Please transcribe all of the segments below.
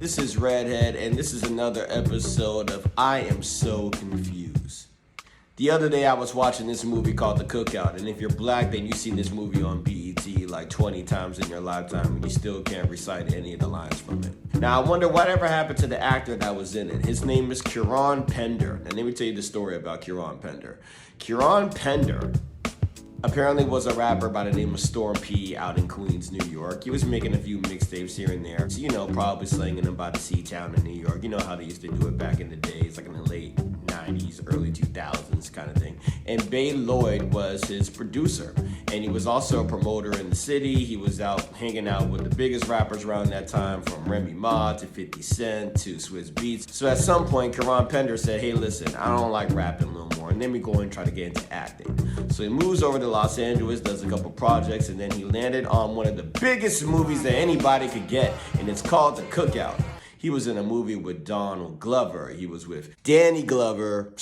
This is Redhead, and this is another episode of I Am So Confused. The other day I was watching this movie called The Cookout, and if you're black, then you've seen this movie on BET like 20 times in your lifetime, and you still can't recite any of the lines from it. Now, I wonder whatever happened to the actor that was in it. His name is Kieran Pender, and let me tell you the story about Kieran Pender. Kieran Pender apparently was a rapper by the name of Storm P out in Queens, New York. He was making a few mixtapes here and there. So, probably slinging them by the C-Town in New York. You know how they used to do it back in the days, like in the late 90s, early 2000s kind of thing. And Bay Lloyd was his producer. And he was also a promoter in the city. He was out hanging out with the biggest rappers around that time, from Remy Ma to 50 Cent to Swizz Beatz. So at some point, Kieran Pender said, hey, listen, I don't like rapping no more. And then we go and try to get into acting. So he moves over to Los Angeles, does a couple projects, and then he landed on one of the biggest movies that anybody could get, and it's called The Cookout. He was in a movie with Donald Glover. He was with Danny Glover,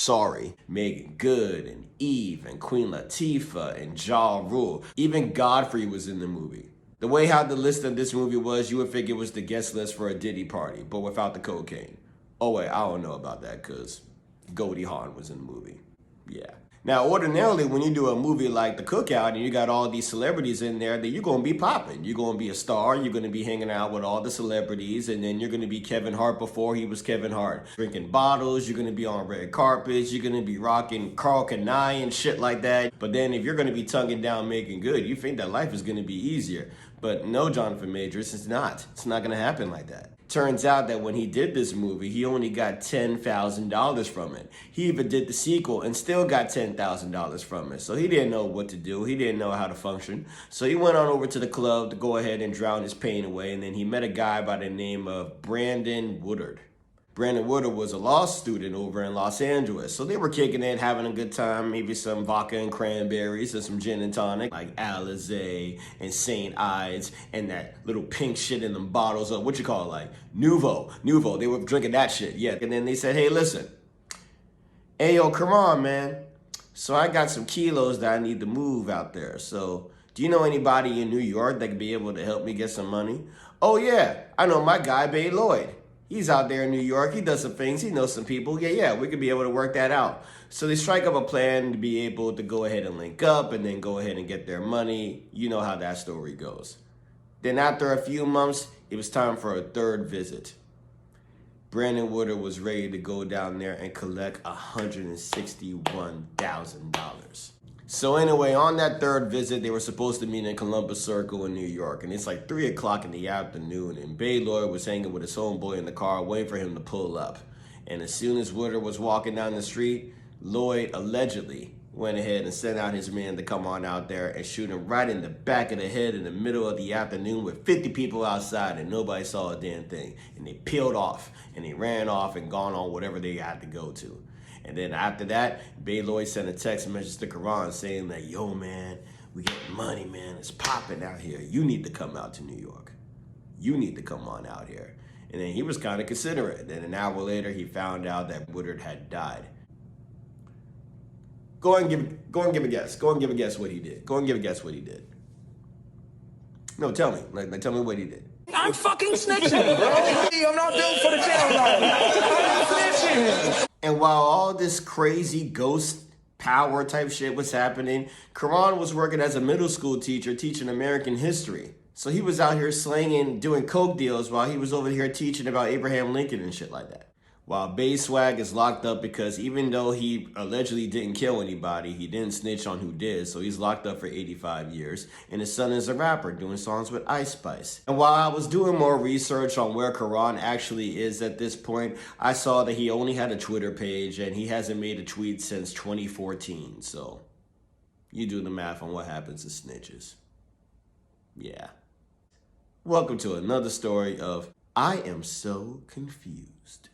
Megan Good, and Eve, and Queen Latifah, and Ja Rule. Even Godfrey was in the movie. The way how the list of this movie was, you would think it was the guest list for a Diddy party, but without the cocaine. Oh wait, I don't know about that, because Goldie Hawn was in the movie. Yeah. Now, ordinarily, when you do a movie like The Cookout and you got all these celebrities in there, then you're going to be popping. You're going to be a star. You're going to be hanging out with all the celebrities. And then you're going to be Kevin Hart before he was Kevin Hart. Drinking bottles. You're going to be on red carpets. You're going to be rocking Carl Kanai and shit like that. But then if you're going to be tonguing down Making Good, you think that life is going to be easier. But no, Jonathan Majors, it's not. It's not going to happen like that. Turns out that when he did this movie, he only got $10,000 from it. He even did the sequel and still got $10,000 from it. So he didn't know what to do. He didn't know how to function. So he went on over to the club to go ahead and drown his pain away. And then he met a guy by the name of Brandon Woodard. Brandon Woodard was a law student over in Los Angeles. So they were kicking it, having a good time, maybe some vodka and cranberries and some gin and tonic, like Alizé and St. Ides and that little pink shit in them bottles of, what you call it, like Nuvo. They were drinking that shit, yeah. And then they said, hey, listen, hey, yo, come on, man. So I got some kilos that I need to move out there. So do you know anybody in New York that could be able to help me get some money? Oh, yeah, I know my guy, Bay Lloyd. He's out there in New York. He does some things. He knows some people. Yeah, we could be able to work that out. So they strike up a plan to be able to go ahead and link up and then go ahead and get their money. You know how that story goes. Then after a few months, it was time for a third visit. Brandon Woodard was ready to go down there and collect $161,000. So anyway, on that third visit, they were supposed to meet in Columbus Circle in New York. And it's like 3 o'clock in the afternoon. And Bay Lloyd was hanging with his homeboy in the car, waiting for him to pull up. And as soon as Woodard was walking down the street, Lloyd allegedly went ahead and sent out his man to come on out there and shoot him right in the back of the head in the middle of the afternoon with 50 people outside, and nobody saw a damn thing. And they peeled off and they ran off and gone on whatever they had to go to. And then after that, Bay Lloyd sent a text message to Karan saying that, yo, man, we getting money, man. It's popping out here. You need to come out to New York. You need to come on out here. And then he was kind of considerate. Then an hour later, he found out that Woodard had died. Go and give a guess. Go and give a guess what he did. Go and give a guess what he did. No, tell me. Like tell me what he did. I'm fucking snitching, bro. I'm not built for the jail life. I'm snitching. And while all this crazy ghost power type shit was happening, Karan was working as a middle school teacher teaching American history. So he was out here slanging, doing coke deals while he was over here teaching about Abraham Lincoln and shit like that. While Bay Swag is locked up because even though he allegedly didn't kill anybody, he didn't snitch on who did, so he's locked up for 85 years. And his son is a rapper doing songs with Ice Spice. And while I was doing more research on where Karan actually is at this point, I saw that he only had a Twitter page and he hasn't made a tweet since 2014. So you do the math on what happens to snitches. Yeah. Welcome to another story of I Am So Confused.